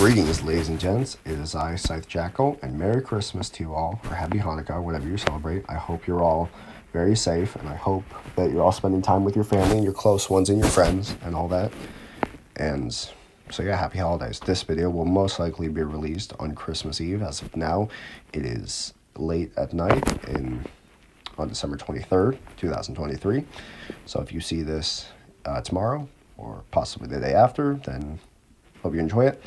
Greetings, ladies and gents. It is I, Scythe Jackal, and Merry Christmas to you all, or Happy Hanukkah, whatever you celebrate. I hope you're all very safe, and I hope that you're all spending time with your family and your close ones and your friends and all that. And so yeah, happy holidays. This video will most likely be released on Christmas Eve. As of now, it is late at night on December 23rd, 2023. So if you see this tomorrow or possibly the day after, then hope you enjoy it.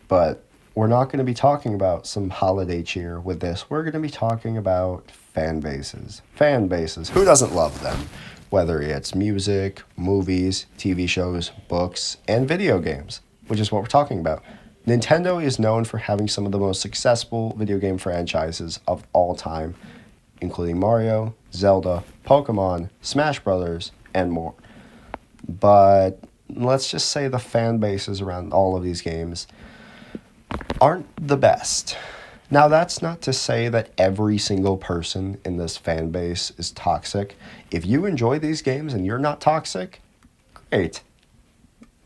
But we're not going to be talking about some holiday cheer with this. We're going to be talking about fan bases. Fan bases. Who doesn't love them? Whether it's music, movies, TV shows, books, and video games, which is what we're talking about. Nintendo is known for having some of the most successful video game franchises of all time, including Mario, Zelda, Pokemon, Smash Brothers, and more. But let's just say the fan bases around all of these games aren't the best. Now, that's not to say that every single person in this fan base is toxic. If you enjoy these games and you're not toxic, great.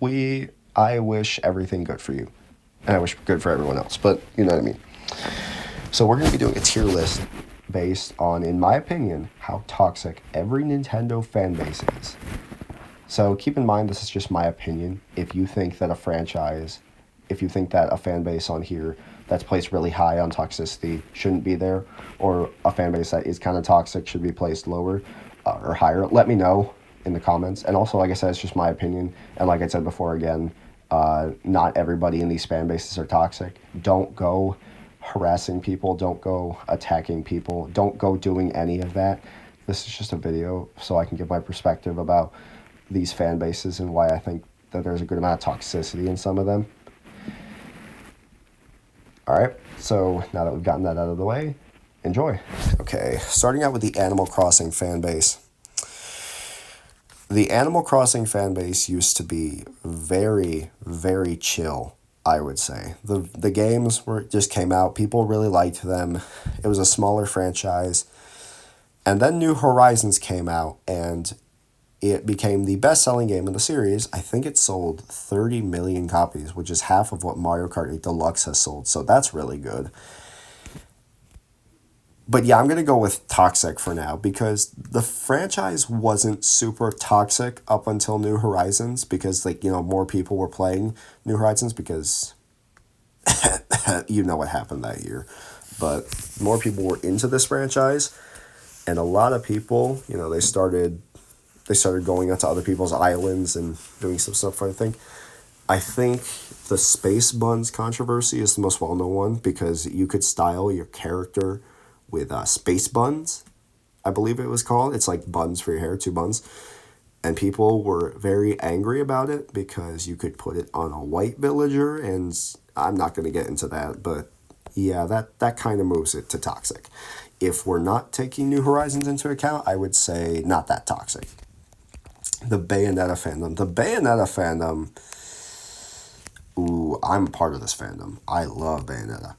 I wish everything good for you. And I wish good for everyone else, but you know what I mean. So we're going to be doing a tier list based on, in my opinion, how toxic every Nintendo fan base is. So keep in mind, this is just my opinion. If you think that a fan base on here that's placed really high on toxicity shouldn't be there, or a fan base that is kind of toxic should be placed lower or higher, let me know in the comments. And also, like I said, it's just my opinion. And like I said before, again, not everybody in these fan bases are toxic. Don't go harassing people. Don't go attacking people. Don't go doing any of that. This is just a video so I can give my perspective about these fan bases and why I think that there's a good amount of toxicity in some of them. Alright, so now that we've gotten that out of the way, enjoy. Okay, starting out with the Animal Crossing fan base. The Animal Crossing fan base used to be very, very chill, I would say. The games just came out, people really liked them. It was a smaller franchise. And then New Horizons came out, and it became the best-selling game in the series. I think it sold 30 million copies, which is half of what Mario Kart 8 Deluxe has sold, so that's really good. But yeah, I'm going to go with toxic for now, because the franchise wasn't super toxic up until New Horizons, because, more people were playing New Horizons, because you know what happened that year. But more people were into this franchise, and a lot of people, they started going out to other people's islands and doing some stuff. I think the Space Buns controversy is the most well-known one, because you could style your character with Space Buns, I believe it was called. It's like buns for your hair, 2 buns. And people were very angry about it because you could put it on a white villager, and I'm not going to get into that, but yeah, that kind of moves it to toxic. If we're not taking New Horizons into account, I would say not that toxic. The Bayonetta fandom. Ooh, I'm a part of this fandom. I love Bayonetta.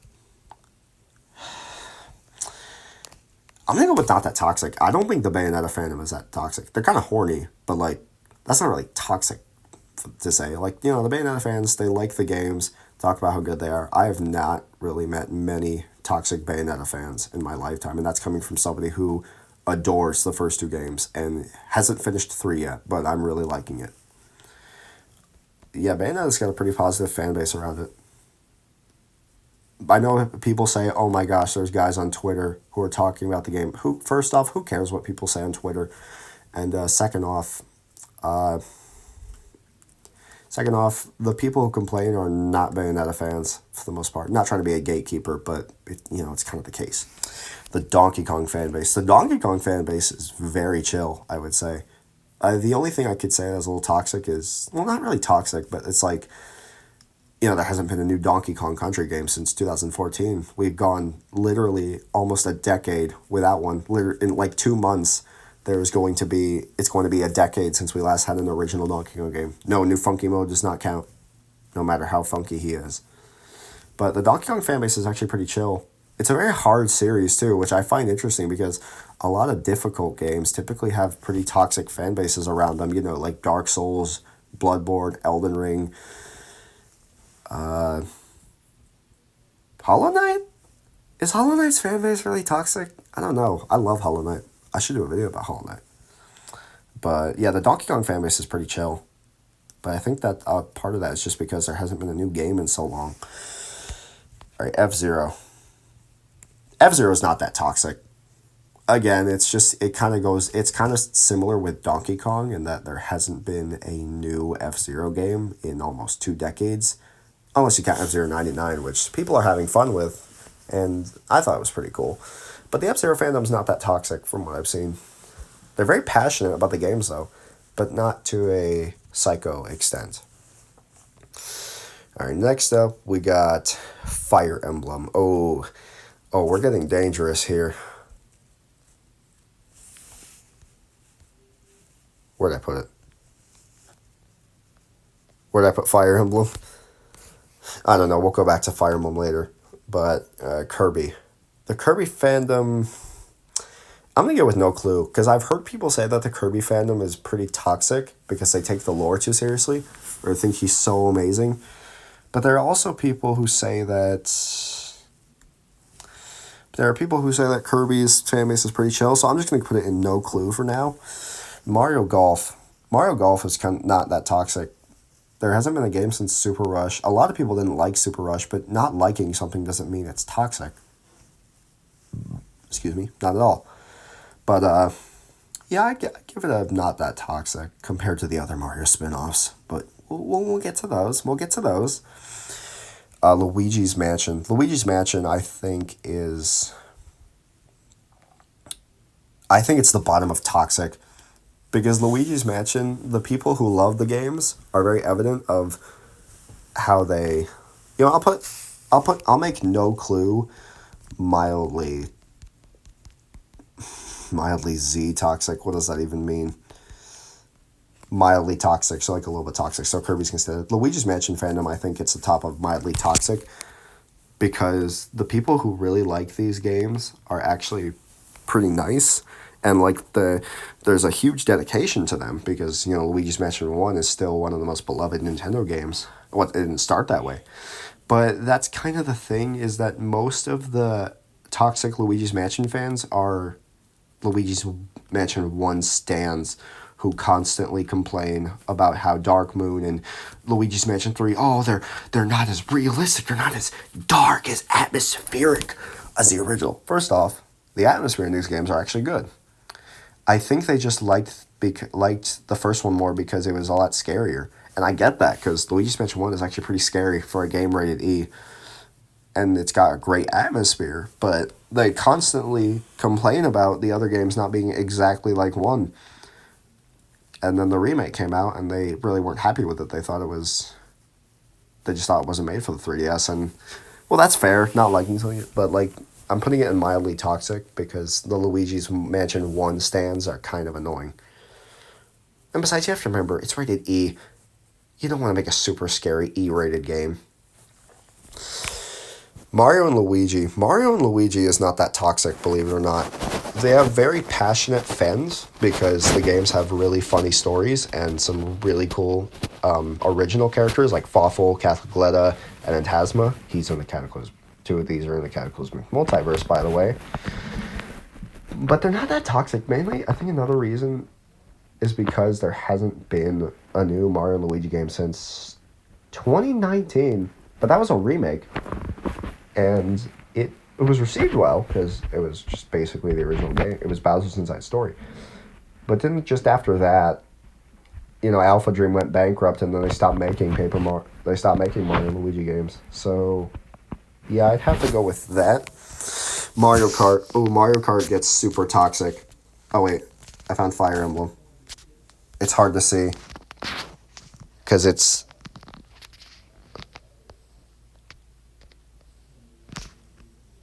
I'm going to go with not that toxic. I don't think the Bayonetta fandom is that toxic. They're kind of horny, but, that's not really toxic to say. The Bayonetta fans, they like the games, talk about how good they are. I have not really met many toxic Bayonetta fans in my lifetime, and that's coming from somebody who adores the first 2 games and hasn't finished 3 yet, but I'm really liking it. Yeah, Bayonetta's got a pretty positive fan base around it. I know people say, oh my gosh, there's guys on Twitter who are talking about the game. First off, who cares what people say on Twitter? And second off, the people who complain are not Bayonetta fans for the most part. Not trying to be a gatekeeper, but it's kind of the case. The Donkey Kong fan base. The Donkey Kong fan base is very chill, I would say. The only thing I could say that's a little toxic is, well, not really toxic, but it's there hasn't been a new Donkey Kong Country game since 2014. We've gone literally almost a decade without one. In 2 months, it's going to be a decade since we last had an original Donkey Kong game. No, new funky mode does not count, no matter how funky he is. But the Donkey Kong fanbase is actually pretty chill. It's a very hard series, too, which I find interesting, because a lot of difficult games typically have pretty toxic fan bases around them, like Dark Souls, Bloodborne, Elden Ring. Hollow Knight? Is Hollow Knight's fanbase really toxic? I don't know. I love Hollow Knight. I should do a video about Hollow Knight. But yeah, the Donkey Kong fanbase is pretty chill. But I think that part of that is just because there hasn't been a new game in so long. Alright, F-Zero. F-Zero is not that toxic. Again, it kind of similar with Donkey Kong in that there hasn't been a new F-Zero game in almost 2 decades. Unless you count F-Zero 99, which people are having fun with. And I thought it was pretty cool. But the F-Zero fandom's not that toxic from what I've seen. They're very passionate about the games, though. But not to a psycho extent. Alright, next up, we got Fire Emblem. Oh, we're getting dangerous here. Where'd I put it? Where'd I put Fire Emblem? I don't know. We'll go back to Fire Emblem later. But Kirby. The Kirby fandom... I'm going to go with no clue. Because I've heard people say that the Kirby fandom is pretty toxic. Because they take the lore too seriously. Or think he's so amazing. But there are also people who say that... There are people who say that Kirby's fanbase is pretty chill. So I'm just going to put it in no clue for now. Mario Golf. Mario Golf is kind of not that toxic. There hasn't been a game since Super Rush. A lot of people didn't like Super Rush, but not liking something doesn't mean it's toxic. Excuse me, not at all. But, yeah, I give it a not that toxic compared to the other Mario spin-offs. But we'll get to those. We'll get to those. Luigi's Mansion. Luigi's Mansion, I think it's the bottom of toxic. Because Luigi's Mansion, the people who love the games are very evident of how they, I'll make no clue mildly Z toxic. What does that even mean? Mildly toxic, so like a little bit toxic. So Kirby's considered. Luigi's Mansion fandom, I think it's the top of mildly toxic because the people who really like these games are actually pretty nice. And like there's a huge dedication to them because, Luigi's Mansion 1 is still one of the most beloved Nintendo games. Well, it didn't start that way. But that's kind of the thing is that most of the toxic Luigi's Mansion fans are Luigi's Mansion 1 stans who constantly complain about how Dark Moon and Luigi's Mansion 3, they're not as realistic, they're not as dark, as atmospheric as the original. First off, the atmosphere in these games are actually good. I think they just liked the first one more because it was a lot scarier. And I get that, because Luigi's Mansion 1 is actually pretty scary for a game rated E. And it's got a great atmosphere, but they constantly complain about the other games not being exactly like 1. And then the remake came out, and they really weren't happy with it. They just thought it wasn't made for the 3DS. And, well, that's fair, not liking something, but, I'm putting it in mildly toxic because the Luigi's Mansion 1 stands are kind of annoying. And besides, you have to remember, it's rated E. You don't want to make a super scary E-rated game. Mario and Luigi. Mario and Luigi is not that toxic, believe it or not. They have very passionate fans because the games have really funny stories and some really cool original characters like Fawful, Catacleta, and Phantasma. He's in the Cataclysm. 2 of these are in the Cataclysmic Multiverse, by the way. But they're not that toxic. Mainly, I think another reason is because there hasn't been a new Mario and Luigi game since 2019. But that was a remake. And it was received well because it was just basically the original game. It was Bowser's Inside Story. But then just after that, Alpha Dream went bankrupt and then they stopped making Mario and Luigi games. So... yeah, I'd have to go with that. Mario Kart. Oh, Mario Kart gets super toxic. Oh, wait. I found Fire Emblem. It's hard to see. Because it's...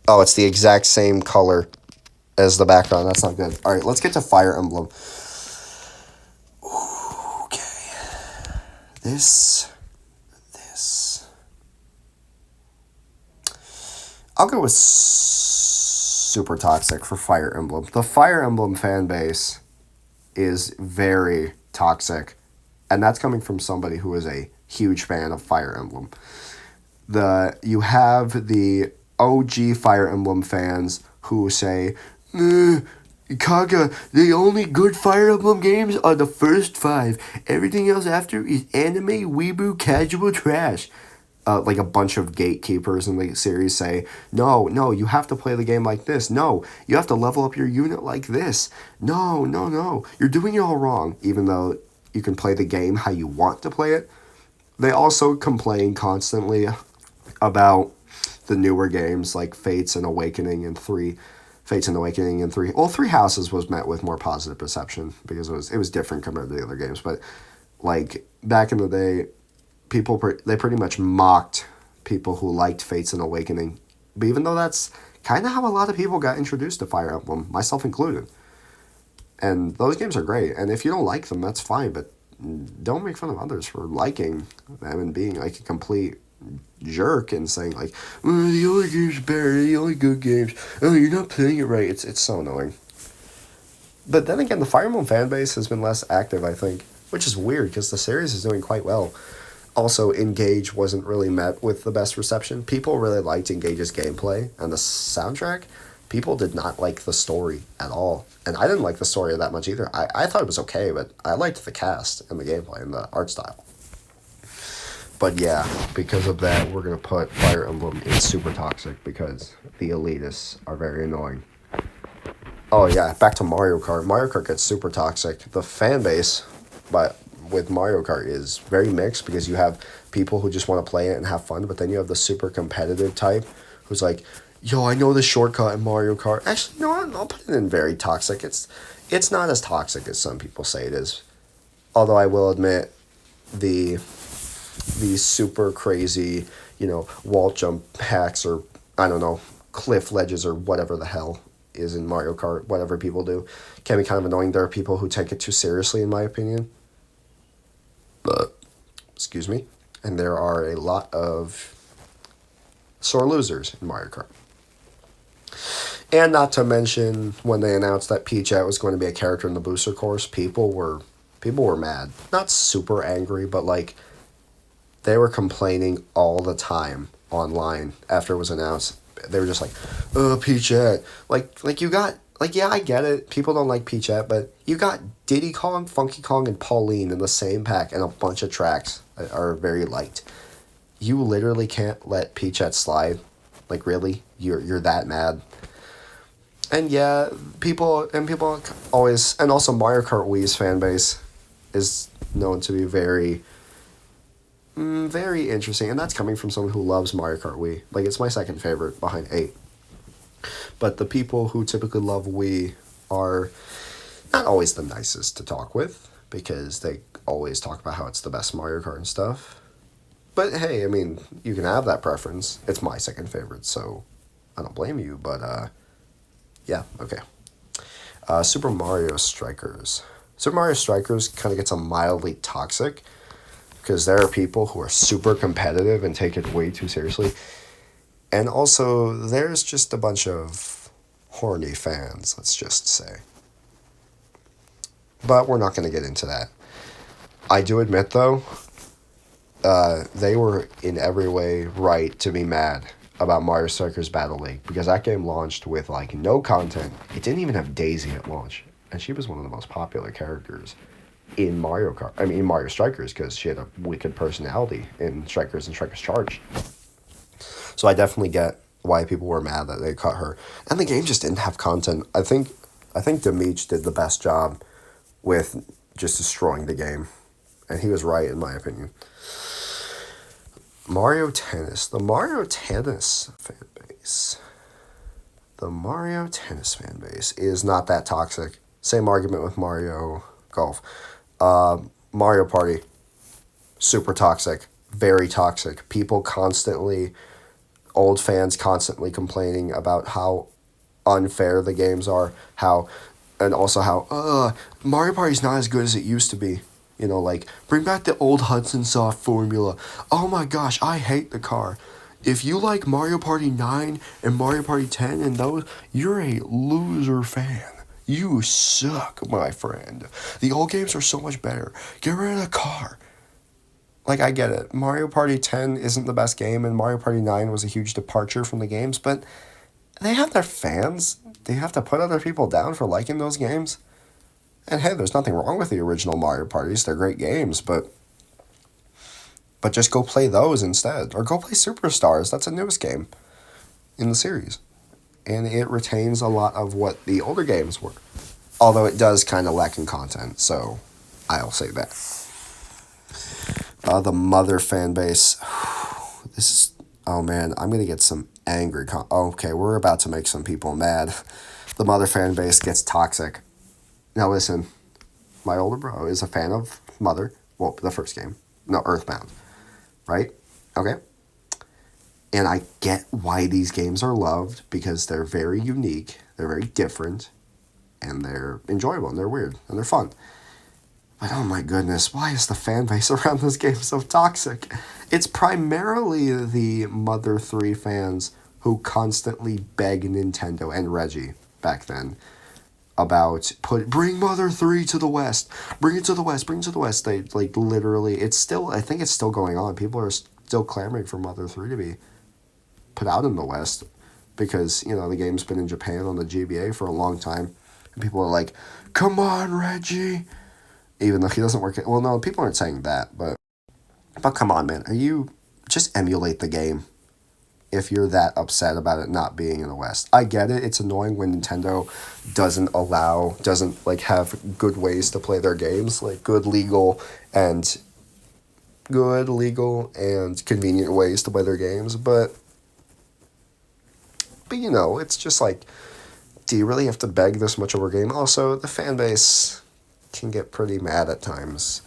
oh, it's the exact same color as the background. That's not good. Alright, let's get to Fire Emblem. Okay. This... I'll go with super toxic for Fire Emblem. The Fire Emblem fan base is very toxic, and that's coming from somebody who is a huge fan of Fire Emblem. You have the OG Fire Emblem fans who say, Kaga, the only good Fire Emblem games are the first 5. Everything else after is anime, weeboo, casual trash. Like a bunch of gatekeepers in the series say, no, you have to play the game like this. No, you have to level up your unit like this. No, you're doing it all wrong. Even though you can play the game how you want to play it. They also complain constantly about the newer games like Fates and Awakening and 3. Fates and Awakening and 3. Well, Three Houses was met with more positive reception because it was different compared to the other games. But like back in the day, they pretty much mocked people who liked Fates and Awakening. But even though that's kind of how a lot of people got introduced to Fire Emblem, myself included. And those games are great. And if you don't like them, that's fine. But don't make fun of others for liking them and being like a complete jerk and saying like, the only game's better, the only good games. Oh, you're not playing it right. It's so annoying. But then again, the Fire Emblem fan base has been less active, I think, which is weird because the series is doing quite well. Also, Engage wasn't really met with the best reception. People really liked Engage's gameplay and the soundtrack. People did not like the story at all. And I didn't like the story that much either. I thought it was okay, but I liked the cast and the gameplay and the art style. But yeah, because of that, we're going to put Fire Emblem in super toxic because the elitists are very annoying. Oh yeah, back to Mario Kart. Mario Kart gets super toxic. The fan base with Mario Kart is very mixed because you have people who just want to play it and have fun, but then you have the super competitive type who's like, yo, I know the shortcut in Mario Kart. Actually, no, I'll put it in very toxic. It's not as toxic as some people say it is. Although I will admit the super crazy, wall jump hacks or, I don't know, cliff ledges or whatever the hell is in Mario Kart, whatever people do, can be kind of annoying. There are people who take it too seriously, in my opinion. Excuse me. And there are a lot of sore losers in Mario Kart. And not to mention, when they announced that Peach-At was going to be a character in the booster course, people were mad. Not super angry, but like, they were complaining all the time online after it was announced. They were just like, Peach-At. Like you got, yeah, I get it. People don't like Peach-At, but you got Diddy Kong, Funky Kong, and Pauline in the same pack and a bunch of tracks that are very liked. You literally can't let Peach-At slide. Like, really? You're that mad? And yeah, people always, and also Mario Kart Wii's fan base is known to be very, very interesting, and that's coming from someone who loves Mario Kart Wii. Like, it's my second favorite behind 8. But the people who typically love Wii are not always the nicest to talk with, because they always talk about how it's the best Mario Kart and stuff. But hey, I mean, you can have that preference. It's my second favorite, so I don't blame you, but yeah, okay. Super Mario Strikers. Super Mario Strikers kind of gets a mildly toxic, because there are people who are super competitive and take it way too seriously. And also, there's just a bunch of horny fans, let's just say. But we're not going to get into that. I do admit, though, they were in every way right to be mad about Mario Strikers Battle League, because that game launched with, like, no content. It didn't even have Daisy at launch, and she was one of the most popular characters in Mario Strikers, because she had a wicked personality in Strikers and Strikers Charge. So I definitely get why people were mad that they cut her. And the game just didn't have content. I think Dimitri did the best job with just destroying the game. And he was right, in my opinion. Mario Tennis. The Mario Tennis fan base. The Mario Tennis fan base is not that toxic. Same argument with Mario Golf. Mario Party. Super toxic. Very toxic. Old fans constantly complaining about how unfair the games are, and also how Mario Party's not as good as it used to be. Like, bring back the old Hudson Soft formula. Oh my gosh, I hate the car. If you like Mario Party 9 and Mario Party 10 and those, you're a loser fan. You suck, my friend. The old games are so much better. Get rid of the car. Like, I get it. Mario Party 10 isn't the best game, and Mario Party 9 was a huge departure from the games, but they have their fans. They have to put other people down for liking those games. And hey, there's nothing wrong with the original Mario Parties. They're great games, but just go play those instead. Or go play Superstars. That's a newest game in the series. And it retains a lot of what the older games were. Although it does kind of lack in content, so I'll say that. The Mother fan base. This is... Oh man, I'm going to get some angry... Okay, we're about to make some people mad. The Mother fan base gets toxic. Now listen, my older bro is a fan of Mother. Well, the first game. No, Earthbound. Right? Okay? And I get why these games are loved, because they're very unique, they're very different, and they're enjoyable, and they're weird, and they're fun. But oh my goodness, why is the fan base around this game so toxic? It's primarily the Mother 3 fans who constantly beg Nintendo and Reggie back then about bring Mother 3 to the West. Bring it to the West, bring it to the West. They like literally, I think it's still going on. People are still clamoring for Mother 3 to be put out in the West because, the game's been in Japan on the GBA for a long time. And people are like, come on, Reggie. Even though he doesn't work well, no, people aren't saying that, but come on, man. Just emulate the game if you're that upset about it not being in the West. I get it. It's annoying when Nintendo doesn't have good ways to play their games, like good legal and convenient ways to play their games, but it's just like, do you really have to beg this much over a game? Also, the fan base can get pretty mad at times.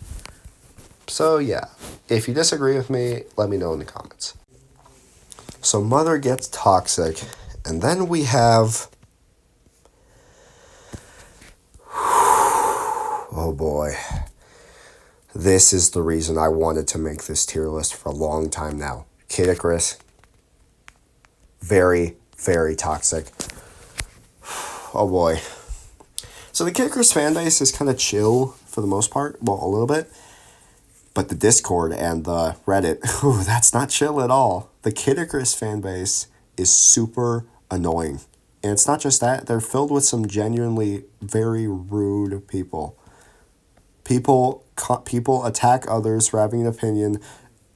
So yeah, if you disagree with me, let me know in the comments. So Mother gets toxic, and then we have... Oh boy. This is the reason I wanted to make this tier list for a long time now. Kid Icarus. Very, very toxic. Oh boy. So the Kid Icarus fanbase is kind of chill for the most part. Well, a little bit. But the Discord and the Reddit, that's not chill at all. The Kid Icarus fanbase is super annoying. And it's not just that. They're filled with some genuinely very rude people. People attack others for having an opinion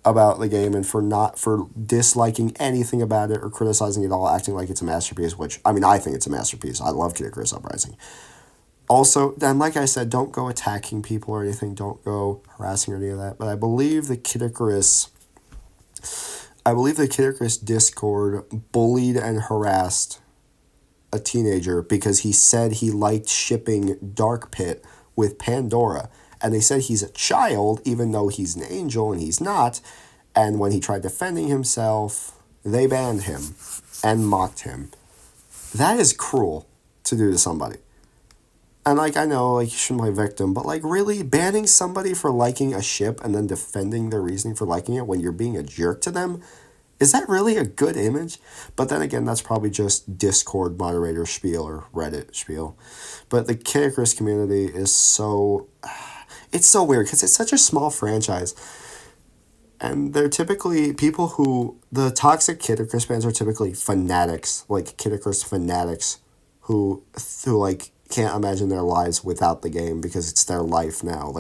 about the game and for disliking anything about it or criticizing it all, acting like it's a masterpiece, which, I think it's a masterpiece. I love Kid Icarus Uprising. Also, then, like I said, don't go attacking people or anything. Don't go harassing or any of that. But I believe the Kid Icarus Discord bullied and harassed a teenager because he said he liked shipping Dark Pit with Pandora. And they said he's a child, even though he's an angel and he's not. And when he tried defending himself, they banned him and mocked him. That is cruel to do to somebody. And, I know, you shouldn't play victim, but, really banning somebody for liking a ship and then defending their reasoning for liking it when you're being a jerk to them, is that really a good image? But then again, that's probably just Discord moderator spiel or Reddit spiel. But the Kid Icarus community is it's so weird because it's such a small franchise. And they're typically people the toxic Kid Icarus fans are typically fanatics, Kid Icarus fanatics who can't imagine their lives without the game because it's their life now.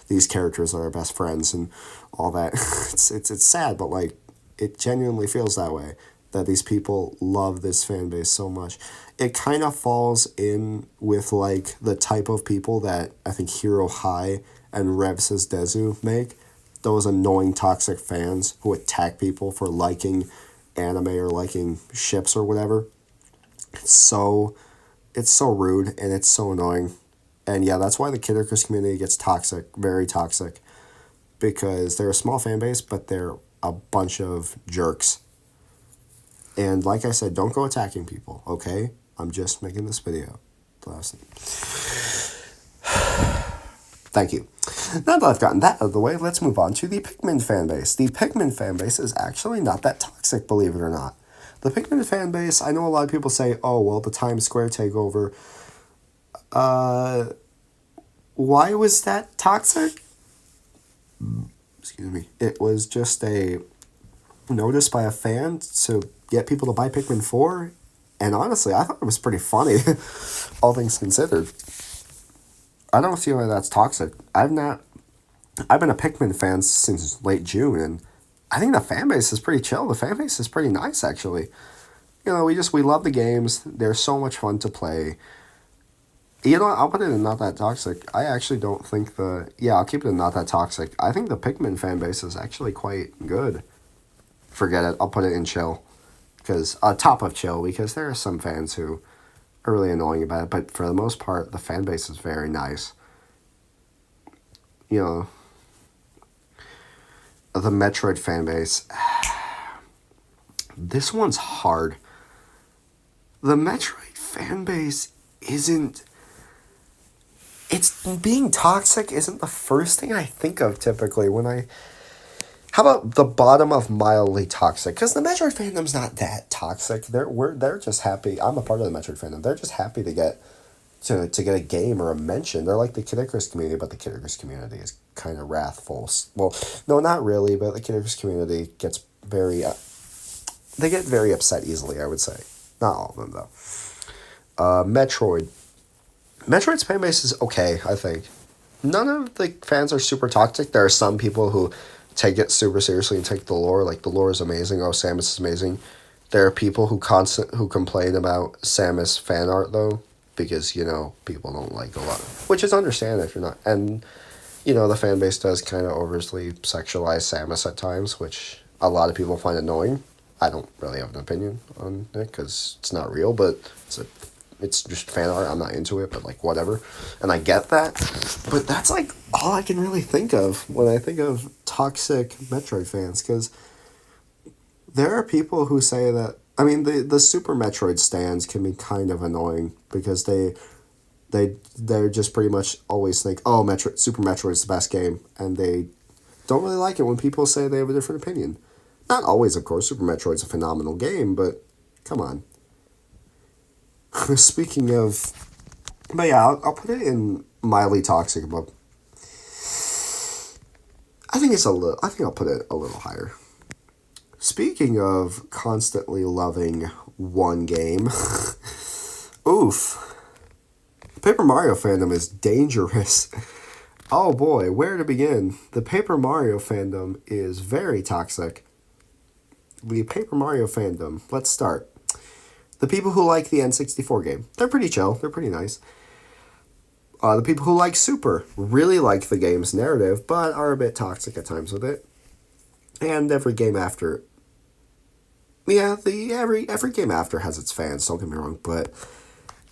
These characters are our best friends and all that. It's sad, but it genuinely feels that way, that these people love this fan base so much. It kind of falls in with the type of people that I think Hero High and Rev Says Dezu make. Those annoying toxic fans who attack people for liking anime or liking ships or whatever. It's so rude and it's so annoying. And yeah, that's why the Kid Icarus community gets toxic, very toxic. Because they're a small fan base, but they're a bunch of jerks. And like I said, don't go attacking people, okay? I'm just making this video. Thank you. Now that I've gotten that out of the way, let's move on to the Pikmin fanbase. The Pikmin fanbase is actually not that toxic, believe it or not. The Pikmin fanbase, I know a lot of people say, oh, well, the Times Square takeover. Why was that toxic? excuse me, it was just a notice by a fan to get people to buy Pikmin 4. And honestly, I thought it was pretty funny, all things considered. I don't feel like that's toxic. I've been a Pikmin fan since late June, and I think the fan base is pretty chill. The fan base is pretty nice, actually. We love the games. They're so much fun to play. I'll put it in not that toxic. I actually don't think I'll keep it in not that toxic. I think the Pikmin fan base is actually quite good. Forget it. I'll put it in chill. Because, top of chill, because there are some fans who are really annoying about it, but for the most part, the fan base is very nice. The Metroid fan base. This one's hard. The Metroid fan base isn't... It's being toxic isn't the first thing I think of typically when I... How about the bottom of mildly toxic? Because the Metroid fandom's not that toxic. They're just happy. I'm a part of the Metroid fandom. They're just happy to get a game or a mention. They're like the Kid Icarus community, but the Kid Icarus community is kind of wrathful. Well, no, not really, but the Kid Icarus community gets very... they get very upset easily, I would say. Not all of them, though. Metroid. Metroid's fan base is okay, I think. None of the fans are super toxic. There are some people who take it super seriously and take the lore. Like, the lore is amazing. Oh, Samus is amazing. There are people who complain about Samus fan art, though, because, people don't like a lot. Which is understandable if you're not. And, the fan base does kind of overtly sexualize Samus at times, which a lot of people find annoying. I don't really have an opinion on it, because it's not real, but it's just fan art. I'm not into it, but, whatever. And I get that. But that's, all I can really think of when I think of toxic Metroid fans, because there are people who say that... I mean, the Super Metroid stands can be kind of annoying, because they're just pretty much always think, oh, Super Metroid is the best game, and they don't really like it when people say they have a different opinion. Not always, of course. Super Metroid's a phenomenal game, but come on. Speaking of... But yeah, I'll put it in mildly toxic, but I think I'll put it a little higher. Speaking of constantly loving one game, oof. Paper Mario fandom is dangerous. Oh boy, where to begin? The Paper Mario fandom is very toxic. The Paper Mario fandom, let's start. The people who like the N64 game, they're pretty chill, they're pretty nice. The people who like Super really like the game's narrative, but are a bit toxic at times with it. And every game after... Yeah, every game after has its fans, don't get me wrong, but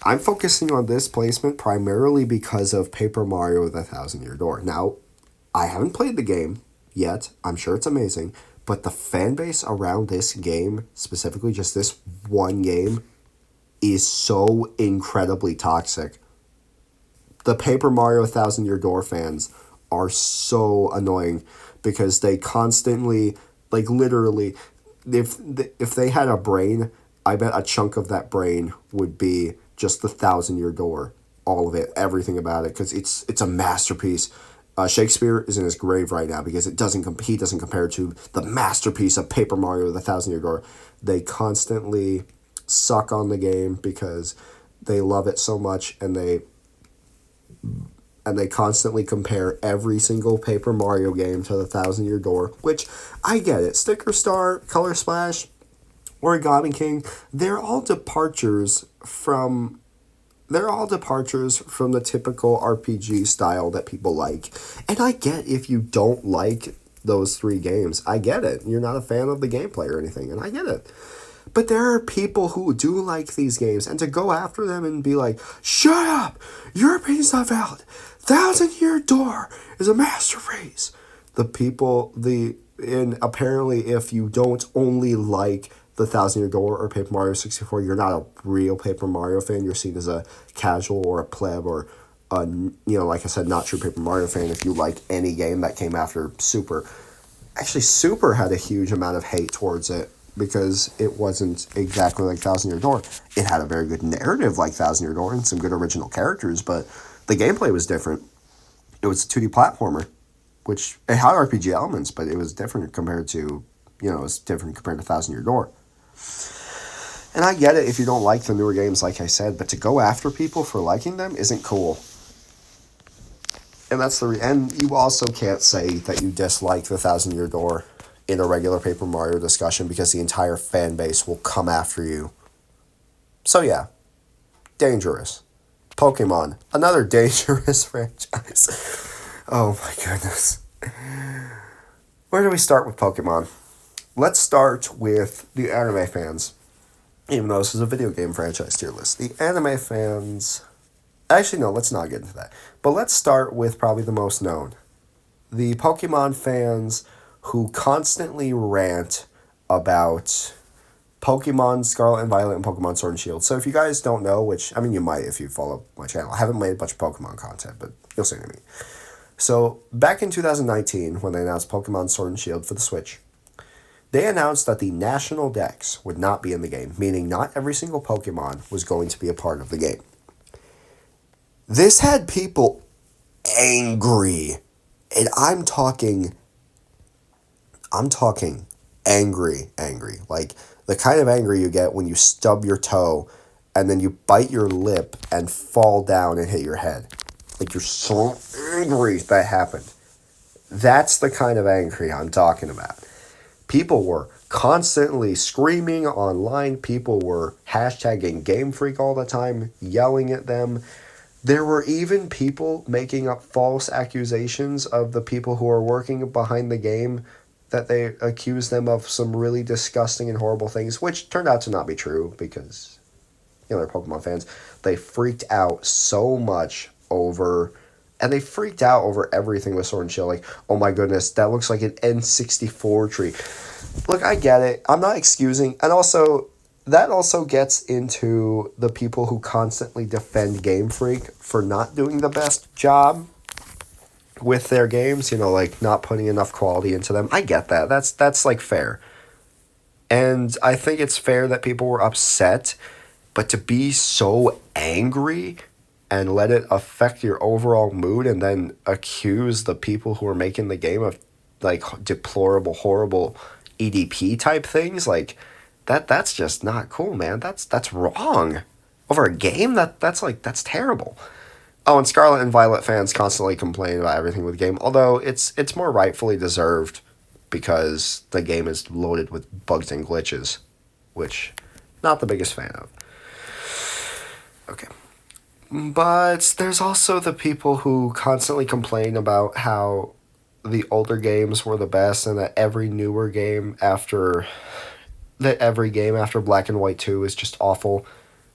I'm focusing on this placement primarily because of Paper Mario The 1,000-Year Door. Now, I haven't played the game yet, I'm sure it's amazing, but the fan base around this game, specifically just this one game, is so incredibly toxic. The Paper Mario 1,000-Year Door fans are so annoying because they constantly, literally, if they had a brain, I bet a chunk of that brain would be just the 1,000-Year Door. All of it, everything about it, because it's a masterpiece. Shakespeare is in his grave right now because he doesn't compare to the masterpiece of Paper Mario The 1,000-Year Door. They constantly suck on the game because they love it so much, and they constantly compare every single Paper Mario game to The 1,000-Year Door, which I get it. Sticker Star, Color Splash, Origami King, they're all departures from the typical RPG style that people like. And I get if you don't like those three games. I get it. You're not a fan of the gameplay or anything, and I get it. But there are people who do like these games, and to go after them and be like, shut up! Your opinion's not valid. 1,000-Year Door is a masterpiece. And apparently if you don't only like the 1,000-Year Door or Paper Mario 64, you're not a real Paper Mario fan. You're seen as a casual or a pleb or like I said, not true Paper Mario fan if you like any game that came after Super. Actually, Super had a huge amount of hate towards it because it wasn't exactly like 1,000-Year Door. It had a very good narrative like 1,000-Year Door and some good original characters, but the gameplay was different. It was a 2D platformer. which it had RPG elements, but it was different compared to, it was different compared to Thousand Year Door. And I get it if you don't like the newer games, like I said, but to go after people for liking them isn't cool. And that's and you also can't say that you dislike the Thousand Year Door in a regular Paper Mario discussion because the entire fan base will come after you. So yeah, dangerous. Pokemon, another dangerous franchise. Oh my goodness. Where do we start with Pokemon? Let's start with the anime fans. Even though this is a video game franchise tier list. The anime fans... Actually, no, let's not get into that. But let's start with probably the most known. The Pokemon fans who constantly rant about Pokemon Scarlet and Violet and Pokemon Sword and Shield. So if you guys don't know, which, I mean, you might if you follow my channel. I haven't made a bunch of Pokemon content, but you'll see what I mean. So back in 2019, when they announced Pokemon Sword and Shield for the Switch, they announced that the National Dex would not be in the game, meaning not every single Pokemon was going to be a part of the game. This had people angry, and I'm talking angry, like the kind of angry you get when you stub your toe and then you bite your lip and fall down and hit your head. Like, you're so angry that happened. That's the kind of angry I'm talking about. People were constantly screaming online. People were hashtagging Game Freak all the time, yelling at them. There were even people making up false accusations of the people who are working behind the game, that they accused them of some really disgusting and horrible things, which turned out to not be true because, they're Pokemon fans. They freaked out so much over... And they freaked out over everything with Sword and Shield. Like, oh my goodness, that looks like an N64 tree. Look, I get it. I'm not excusing. And also, that also gets into the people who constantly defend Game Freak for not doing the best job with their games. Like, not putting enough quality into them. I get that. That's like, fair. And I think it's fair that people were upset. But to be so angry... and let it affect your overall mood and then accuse the people who are making the game of, like, deplorable, horrible EDP type things, like, that's just not cool, man. That's wrong. Over a game? That's terrible. Oh, and Scarlet and Violet fans constantly complain about everything with the game, although it's more rightfully deserved because the game is loaded with bugs and glitches, which not the biggest fan of. Okay. But there's also the people who constantly complain about how the older games were the best and that every game after Black and White 2 is just awful.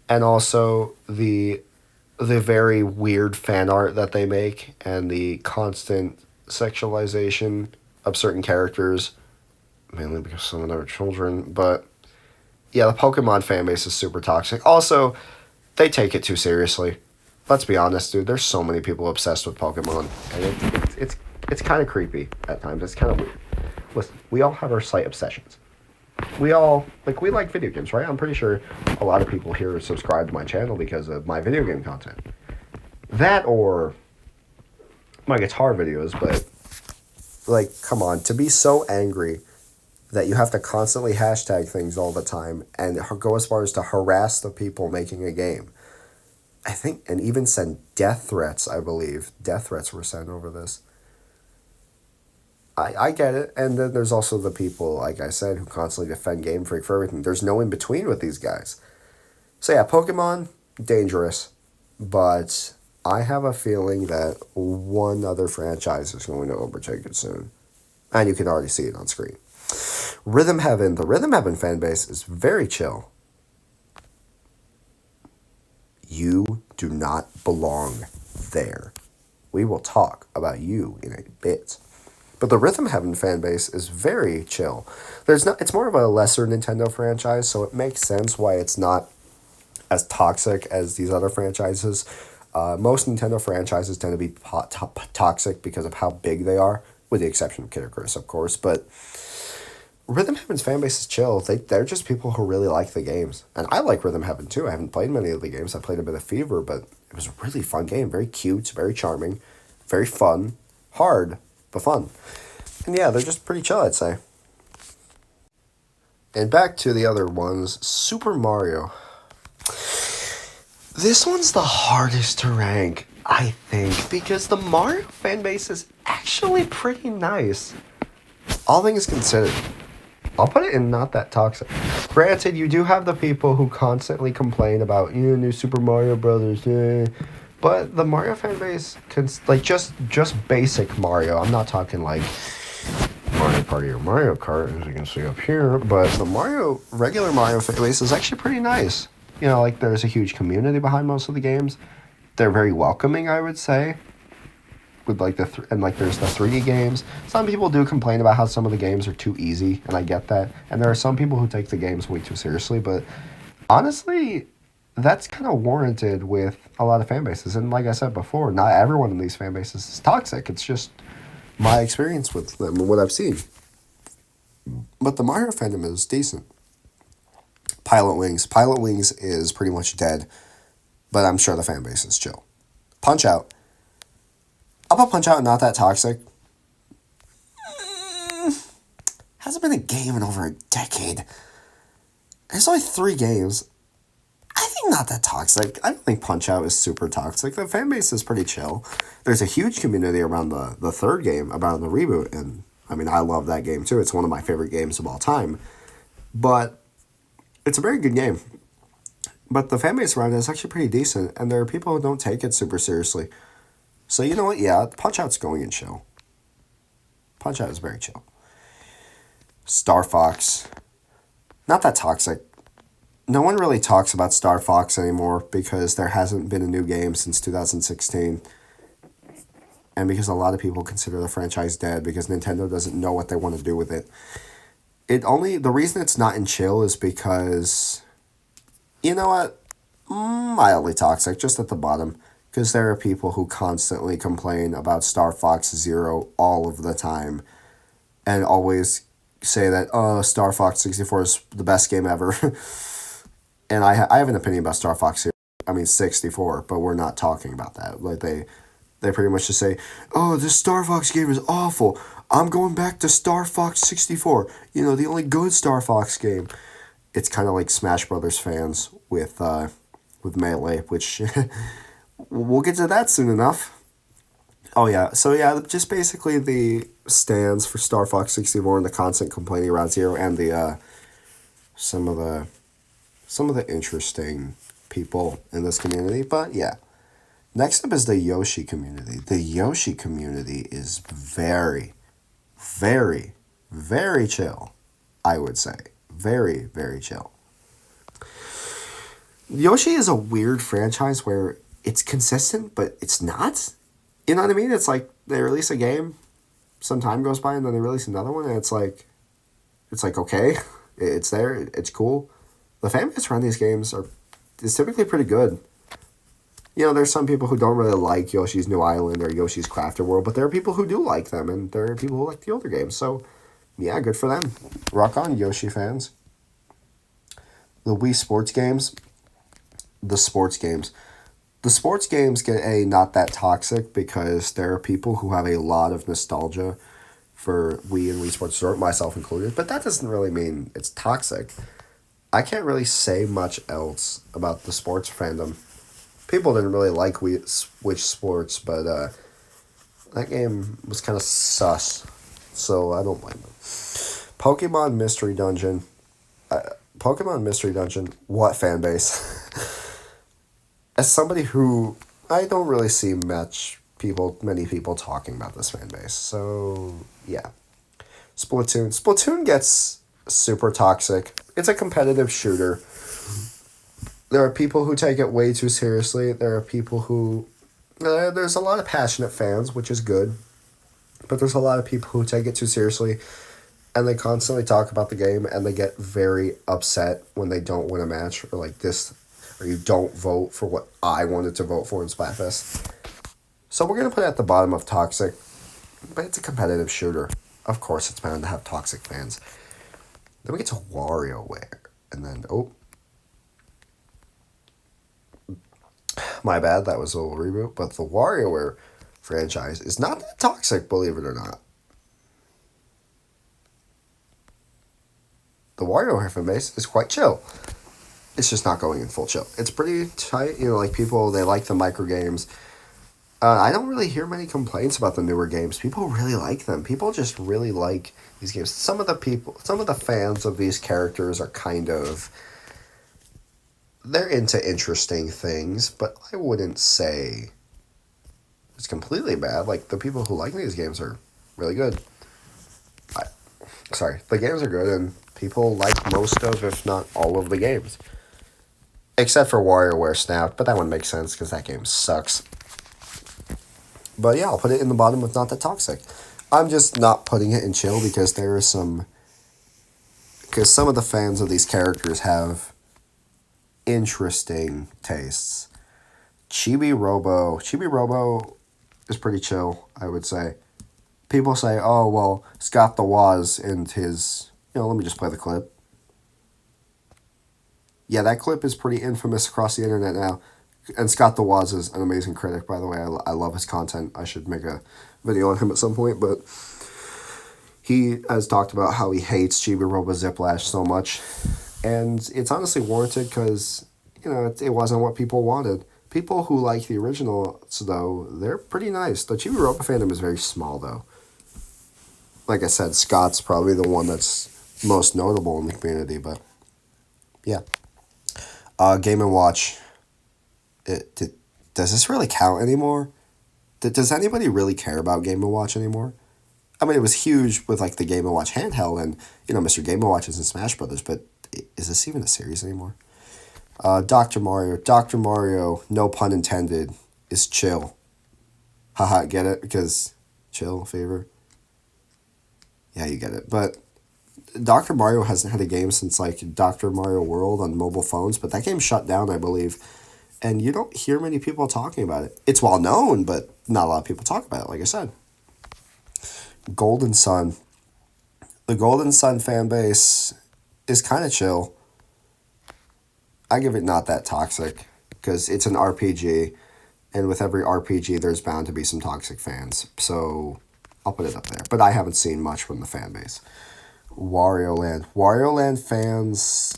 And also the very weird fan art that they make and the constant sexualization of certain characters, mainly because some of them are children. But yeah, the Pokemon fan base is super toxic. Also, they take it too seriously. Let's be honest, dude. There's so many people obsessed with Pokemon, and it's kind of creepy at times. It's kind of weird. Listen, we all have our slight obsessions. We like video games, right? I'm pretty sure a lot of people here subscribe to my channel because of my video game content. That or my guitar videos, but, like, come on. To be so angry that you have to constantly hashtag things all the time and go as far as to harass the people making a game. I think, and even send death threats, I believe. Death threats were sent over this. I get it. And then there's also the people, like I said, who constantly defend Game Freak for everything. There's no in-between with these guys. So yeah, Pokemon, dangerous. But I have a feeling that one other franchise is going to overtake it soon. And you can already see it on screen. Rhythm Heaven. The Rhythm Heaven fan base is very chill. You do not belong there. We will talk about you in a bit. But the Rhythm Heaven fan base is very chill. It's more of a lesser Nintendo franchise, so it makes sense why it's not as toxic as these other franchises. Most Nintendo franchises tend to be toxic because of how big they are, with the exception of Kid Icarus, of course. But Rhythm Heaven's fanbase is chill. They're just people who really like the games. And I like Rhythm Heaven too. I haven't played many of the games. I played a bit of Fever, but it was a really fun game. Very cute, very charming, very fun, hard, but fun. And yeah, they're just pretty chill, I'd say. And back to the other ones, Super Mario. This one's the hardest to rank, I think, because the Mario fan base is actually pretty nice. All things considered. I'll put it in not that toxic. Granted, you do have the people who constantly complain about, new Super Mario Brothers, but the Mario fan base can, like, just basic Mario. I'm not talking, like, Mario Party or Mario Kart, as you can see up here, but the regular Mario fan base is actually pretty nice. Like, there's a huge community behind most of the games. They're very welcoming, I would say. With like there's the 3D games. Some people do complain about how some of the games are too easy, and I get that. And there are some people who take the games way too seriously, but honestly, that's kind of warranted with a lot of fan bases. And like I said before, not everyone in these fan bases is toxic. It's just my experience with them and what I've seen. But the Mario fandom is decent. Pilot Wings is pretty much dead, but I'm sure the fan base is chill. Punch-Out! I'll put Punch-Out not that toxic. Hasn't been a game in over a decade. There's only 3 games. I think not that toxic. I don't think Punch-Out is super toxic. The fan base is pretty chill. There's a huge community around the third game, about the reboot, and I mean, I love that game too. It's one of my favorite games of all time. But it's a very good game. But the fan base around it is actually pretty decent, and there are people who don't take it super seriously. So you know what? Yeah, Punch-Out's going in chill. Punch-Out is very chill. Star Fox. Not that toxic. No one really talks about Star Fox anymore because there hasn't been a new game since 2016. And because a lot of people consider the franchise dead because Nintendo doesn't know what they want to do with it. The reason it's not in chill is because, you know what? Mildly toxic, just at the bottom. Because there are people who constantly complain about Star Fox Zero all of the time. And always say that, Star Fox 64 is the best game ever. And I have an opinion about Star Fox 64, but we're not talking about that. Like, they pretty much just say, this Star Fox game is awful. I'm going back to Star Fox 64. The only good Star Fox game. It's kind of like Smash Brothers fans with Melee, which... We'll get to that soon enough. Oh, yeah. So, yeah, just basically the stands for Star Fox 64 and the constant complaining around Zero and the some of the interesting people in this community. But, yeah. Next up is the Yoshi community. The Yoshi community is very, very, very chill, I would say. Very, very chill. Yoshi is a weird franchise where it's consistent, but it's not. You know what I mean? It's like they release a game, some time goes by, and then they release another one, and it's like, okay, it's there, it's cool. The fan base around these games is typically pretty good. There's some people who don't really like Yoshi's New Island or Yoshi's Crafted World, but there are people who do like them, and there are people who like the older games. So, yeah, good for them. Rock on, Yoshi fans. The Wii Sports games. The sports games get not that toxic because there are people who have a lot of nostalgia for Wii and Wii Sports Resort, myself included, but that doesn't really mean it's toxic. I can't really say much else about the sports fandom. People didn't really like Wii Sports, but that game was kind of sus, so I don't blame them. Pokemon Mystery Dungeon. What fan base? As somebody who I don't really see many people talking about this fan base. So, yeah. Splatoon gets super toxic. It's a competitive shooter. There are people who take it way too seriously. There are people who... there's a lot of passionate fans, which is good. But there's a lot of people who take it too seriously. And they constantly talk about the game. And they get very upset when they don't win a match. Or like this... or you don't vote for what I wanted to vote for in Splatfest. So we're going to put it at the bottom of toxic. But it's a competitive shooter. Of course it's bound to have toxic fans. Then we get to WarioWare. And then, my bad, that was a little reboot. But the WarioWare franchise is not that toxic, believe it or not. The WarioWare fan base is quite chill. It's just not going in full chill. It's pretty tight, like people, they like the micro games. I don't really hear many complaints about the newer games. People really like them. People just really like these games. Some of the fans of these characters are they're into interesting things, but I wouldn't say it's completely bad. Like, the people who like these games are really good. The games are good, and people like most of, if not all of the games. Except for WarioWare Snap, but that one makes sense because that game sucks. But yeah, I'll put it in the bottom of not that toxic. I'm just not putting it in chill because some of the fans of these characters have interesting tastes. Chibi Robo is pretty chill, I would say. People say, oh, well, Scott the Woz and his... let me just play the clip. Yeah, that clip is pretty infamous across the internet now. And Scott the Woz is an amazing critic, by the way. I love his content. I should make a video on him at some point, but he has talked about how he hates Chibi Robo Ziplash so much. And it's honestly warranted because, it wasn't what people wanted. People who like the originals, though, they're pretty nice. The Chibi Robo fandom is very small, though. Like I said, Scott's probably the one that's most notable in the community, but yeah. Game & Watch. Does this really count anymore? Does anybody really care about Game & Watch anymore? I mean, it was huge with like the Game & Watch handheld and, Mr. Game & Watches and Smash Brothers, but is this even a series anymore? Dr. Mario, no pun intended, is chill. Haha, get it? Because chill, favor. Yeah, you get it. But Dr. Mario hasn't had a game since like Dr. Mario World on mobile phones, but that game shut down, I believe. And you don't hear many people talking about it. It's well known, but not a lot of people talk about it, like I said. Golden Sun. The Golden Sun fan base is kind of chill. I give it not that toxic, because it's an RPG, and with every RPG, there's bound to be some toxic fans. So I'll put it up there. But I haven't seen much from the fan base. Wario Land. Wario Land fans,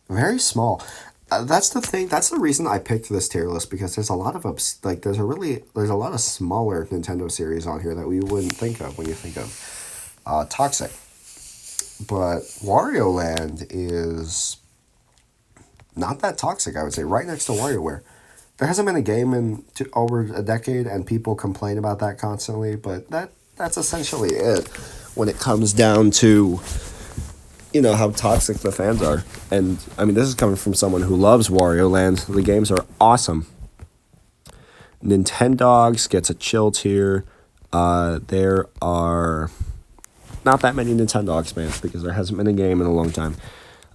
very small. That's the thing. That's the reason I picked this tier list, because there's a lot of there's a lot of smaller Nintendo series on here that we wouldn't think of when you think of toxic. But Wario Land is not that toxic, I would say, right next to WarioWare. There hasn't been a game in over a decade, and people complain about that constantly, but that's essentially it when it comes down to how toxic the fans are. And I mean, this is coming from someone who loves Wario Land. The games are awesome. Nintendogs gets a chill tier. There are not that many Nintendogs fans because there hasn't been a game in a long time.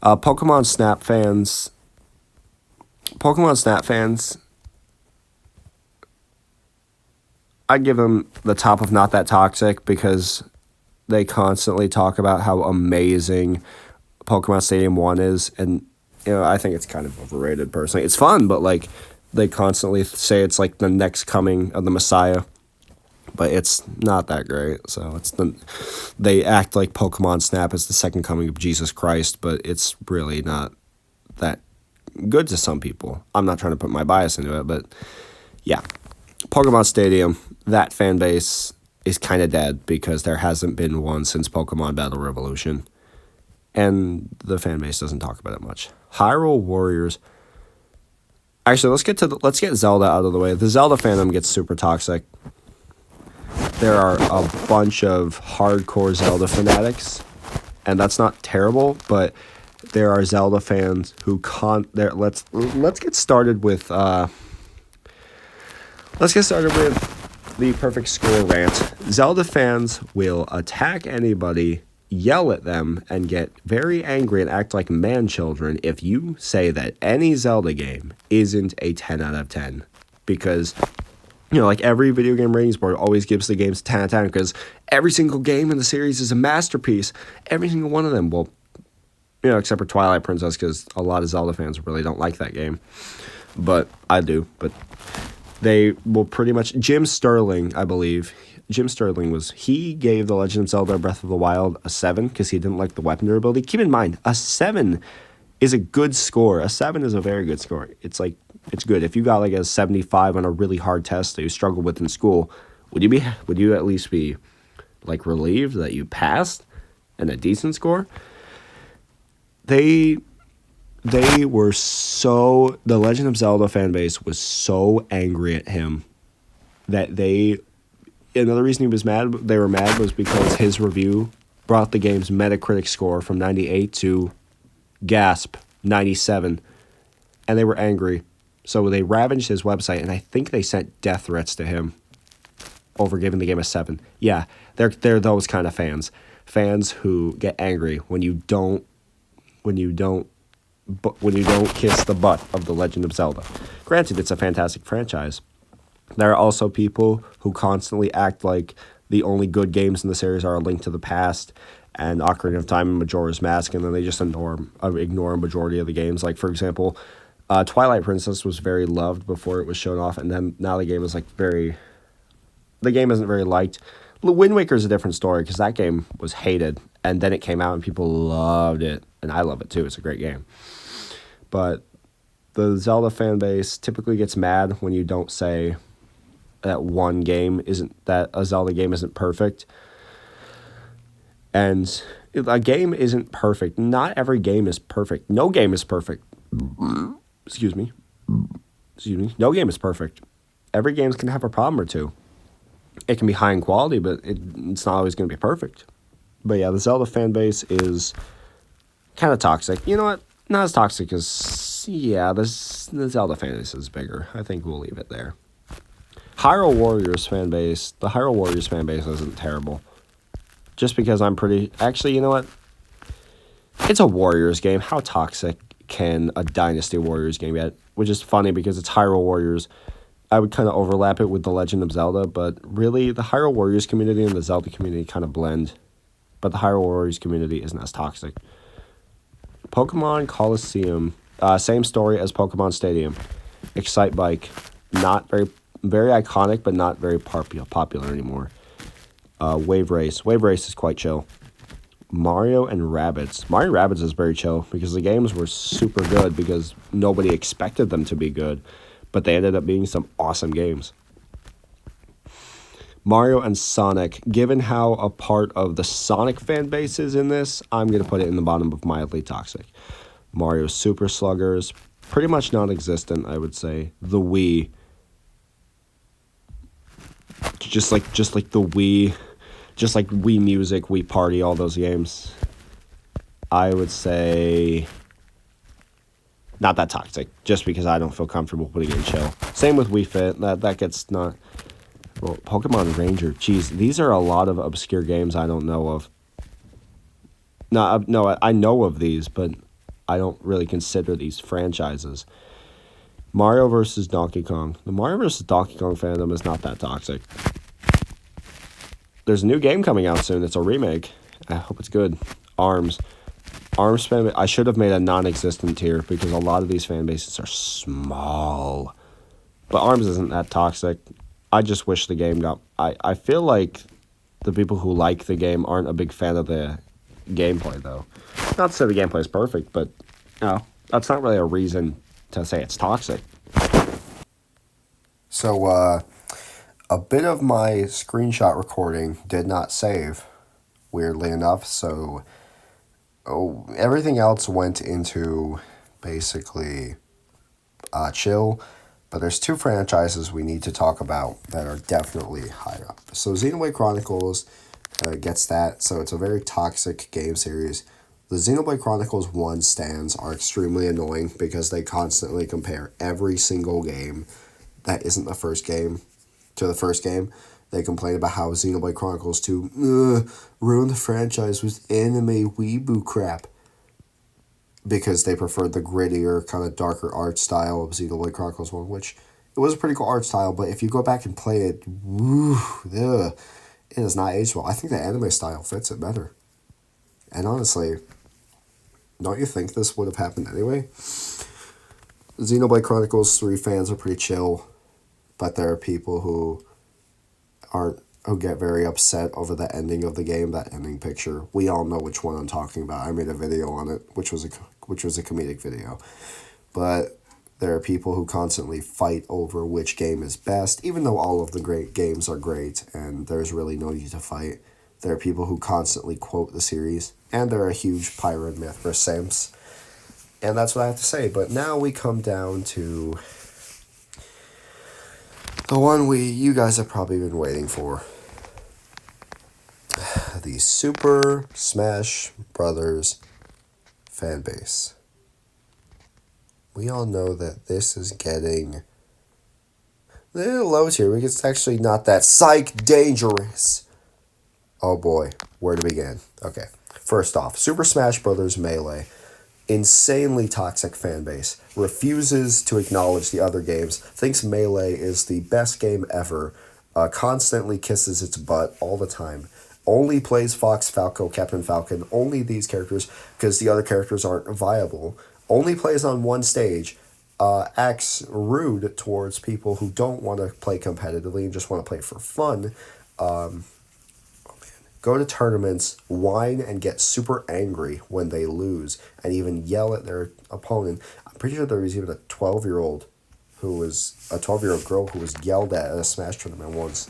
Pokemon Snap fans, I give them the top of not that toxic because they constantly talk about how amazing Pokemon Stadium 1 is, and I think it's kind of overrated personally. It's fun, but like they constantly say it's like the next coming of the Messiah, but it's not that great. So they act like Pokemon Snap is the second coming of Jesus Christ, but it's really not that good to some people. I'm not trying to put my bias into it, but yeah. Pokemon Stadium, that fan base is kind of dead because there hasn't been one since Pokemon Battle Revolution. And the fan base doesn't talk about it much. Hyrule Warriors. Actually, let's get Zelda out of the way. The Zelda fandom gets super toxic. There are a bunch of hardcore Zelda fanatics, and that's not terrible, but there are Zelda fans who let's get started with the perfect score rant. Zelda fans will attack anybody, yell at them, and get very angry and act like man-children if you say that any Zelda game isn't a 10 out of 10. Because, like every video game ratings board always gives the games 10 out of 10 because every single game in the series is a masterpiece. Every single one of them. Well, except for Twilight Princess because a lot of Zelda fans really don't like that game. But I do. But They will pretty much Jim Sterling, I believe. Jim Sterling he gave The Legend of Zelda Breath of the Wild a 7 because he didn't like the weapon durability. Keep in mind, a 7 is a good score. A 7 is a very good score. It's good. If you got like a 75 on a really hard test that you struggled with in school, would you at least be like relieved that you passed and a decent score? The Legend of Zelda fan base was so angry at him that another reason they were mad was because his review brought the game's Metacritic score from 98 to gasp 97, and they were angry. So they ravaged his website, and I think they sent death threats to him over giving the game a 7. Yeah, they're those kind of fans who get angry when you don't kiss the butt of The Legend of Zelda. Granted, it's a fantastic franchise. There are also people who constantly act like the only good games in the series are A Link to the Past and Ocarina of Time and Majora's Mask, and then they just ignore a majority of the games. Like, for example, Twilight Princess was very loved before it was shown off, and then now the game is the game isn't very liked. Wind Waker is a different story because that game was hated, and then it came out and people loved it, and I love it too. It's a great game. But the Zelda fan base typically gets mad when you don't say that a Zelda game isn't perfect. And a game isn't perfect. Not every game is perfect. No game is perfect. Excuse me. No game is perfect. Every game can have a problem or two. It can be high in quality, but it's not always going to be perfect. But yeah, the Zelda fan base is kind of toxic. You know what? Not as toxic as, the Zelda fan base is bigger. I think we'll leave it there. The Hyrule Warriors fan base isn't terrible. Just because actually, you know what? It's a Warriors game. How toxic can a Dynasty Warriors game get? Which is funny because it's Hyrule Warriors. I would kind of overlap it with The Legend of Zelda, but really the Hyrule Warriors community and the Zelda community kind of blend. But the Hyrule Warriors community isn't as toxic. Pokemon Coliseum, same story as Pokemon Stadium. Excite Bike, not very iconic, but not very popular anymore. Wave Race is quite chill. Mario and Rabbids. Mario and Rabbids is very chill because the games were super good because nobody expected them to be good, but they ended up being some awesome games. Mario and Sonic, given how a part of the Sonic fan base is in this, I'm going to put it in the bottom of mildly toxic. Mario Super Sluggers, pretty much non-existent, I would say. The Wii, just like the Wii, just like Wii Music, Wii Party, all those games, I would say not that toxic, just because I don't feel comfortable putting it in chill. Same with Wii Fit, that gets not... Well, Pokemon Ranger, geez, these are a lot of obscure games I don't know of. No, I know of these, but I don't really consider these franchises. Mario vs. Donkey Kong. The Mario vs. Donkey Kong fandom is not that toxic. There's a new game coming out soon. It's a remake. I hope it's good. ARMS fan. I should have made a non-existent tier because a lot of these fan bases are small. But ARMS isn't that toxic. I just wish the game got... I feel like the people who like the game aren't a big fan of the gameplay, though. Not to say the gameplay is perfect, but that's not really a reason to say it's toxic. So, a bit of my screenshot recording did not save, weirdly enough, so everything else went into basically chill. But there's two franchises we need to talk about that are definitely higher up. So Xenoblade Chronicles gets that, so it's a very toxic game series. The Xenoblade Chronicles 1 stands are extremely annoying because they constantly compare every single game that isn't the first game to the first game. They complain about how Xenoblade Chronicles 2 ruined the franchise with anime weeaboo crap, because they preferred the grittier, kind of darker art style of Xenoblade Chronicles 1, which it was a pretty cool art style, but if you go back and play it, it does not age well. I think the anime style fits it better. And honestly, don't you think this would have happened anyway? Xenoblade Chronicles 3 fans are pretty chill. but there are people who get very upset over the ending of the game, that ending picture. We all know which one I'm talking about. I made a video on it, which was a comedic video. But there are people who constantly fight over which game is best, even though all of the great games are great and there's really no need to fight. There are people who constantly quote the series, and there are huge pirate myth for simps. And that's what I have to say. But now we come down to the one you guys have probably been waiting for. The Super Smash Brothers fan base. We all know that this is getting a little low tier because it's actually not that dangerous. Oh boy, where to begin? Okay, first off, Super Smash Brothers Melee. Insanely toxic fan base. Refuses to acknowledge the other games. Thinks Melee is the best game ever. Constantly kisses its butt all the time. Only plays Fox, Falco, Captain Falcon. Only these characters because the other characters aren't viable. Only plays on one stage. Acts rude towards people who don't want to play competitively and just want to play for fun. Go to tournaments, whine, and get super angry when they lose, and even yell at their opponent. I'm pretty sure there was even a 12-year-old girl who was yelled at a Smash tournament once.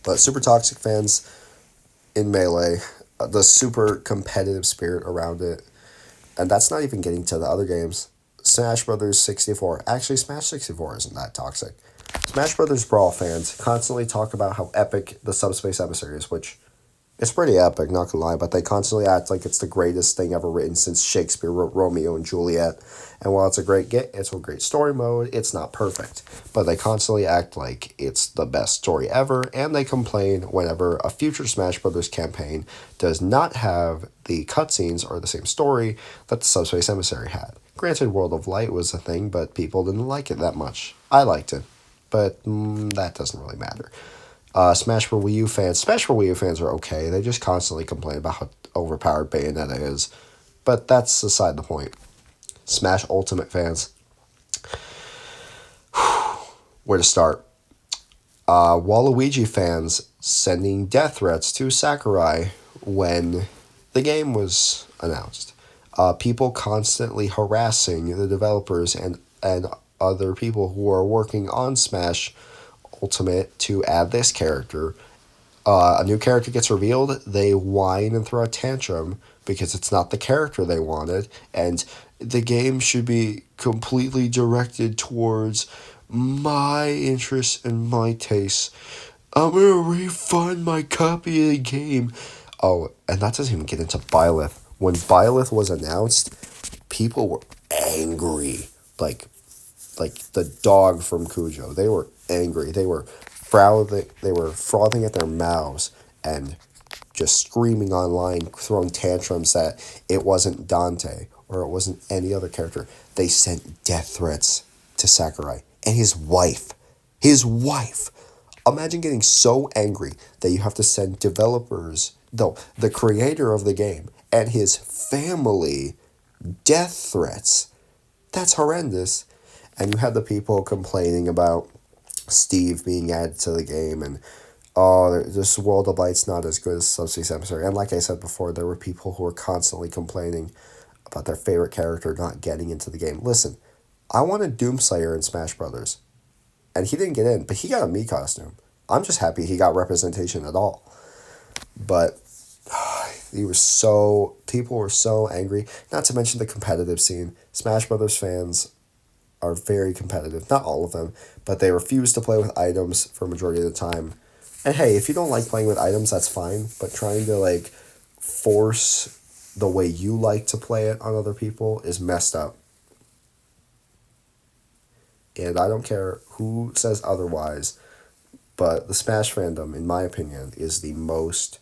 But super toxic fans in Melee, the super competitive spirit around it, and that's not even getting to the other games. Smash Brothers 64. Actually, Smash 64 isn't that toxic. Smash Brothers Brawl fans constantly talk about how epic the Subspace Emissary is, which is pretty epic, not gonna lie, but they constantly act like it's the greatest thing ever written since Shakespeare wrote Romeo and Juliet. And while it's a great story mode, it's not perfect. But they constantly act like it's the best story ever, and they complain whenever a future Smash Brothers campaign does not have the cutscenes or the same story that the Subspace Emissary had. Granted, World of Light was a thing, but people didn't like it that much. I liked it, but that doesn't really matter. Smash for Wii U fans are okay. They just constantly complain about how overpowered Bayonetta is, but that's aside the point. Smash Ultimate fans. Where to start? Waluigi fans sending death threats to Sakurai when the game was announced. People constantly harassing the developers and other people who are working on Smash Ultimate to add this character. A new character gets revealed, they whine and throw a tantrum because it's not the character they wanted, and the game should be completely directed towards my interests and my tastes. I'm gonna refund my copy of the game. Oh, and that doesn't even get into Byleth. When Byleth was announced, people were angry. Like the dog from Cujo. They were angry. They were frothing at their mouths and just screaming online, throwing tantrums that it wasn't Dante or it wasn't any other character. They sent death threats to Sakurai and his wife. His wife. Imagine getting so angry that you have to send the creator of the game and his family death threats. That's horrendous. And you had the people complaining about Steve being added to the game and, oh, this World of Light's not as good as Subspace Emissary. And like I said before, there were people who were constantly complaining about their favorite character not getting into the game. Listen, I wanted Doomslayer in Smash Brothers, and he didn't get in, but he got a Mii costume. I'm just happy he got representation at all. But people were so angry, not to mention the competitive scene. Smash Brothers fans are very competitive. Not all of them, but they refuse to play with items for a majority of the time. And hey, if you don't like playing with items, that's fine, but trying to force the way you like to play it on other people is messed up. And I don't care who says otherwise, but the Smash fandom, in my opinion, is the most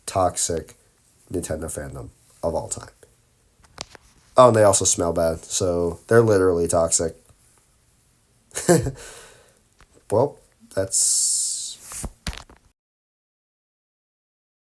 toxic Nintendo fandom of all time. Oh, and they also smell bad, so they're literally toxic. Well, that's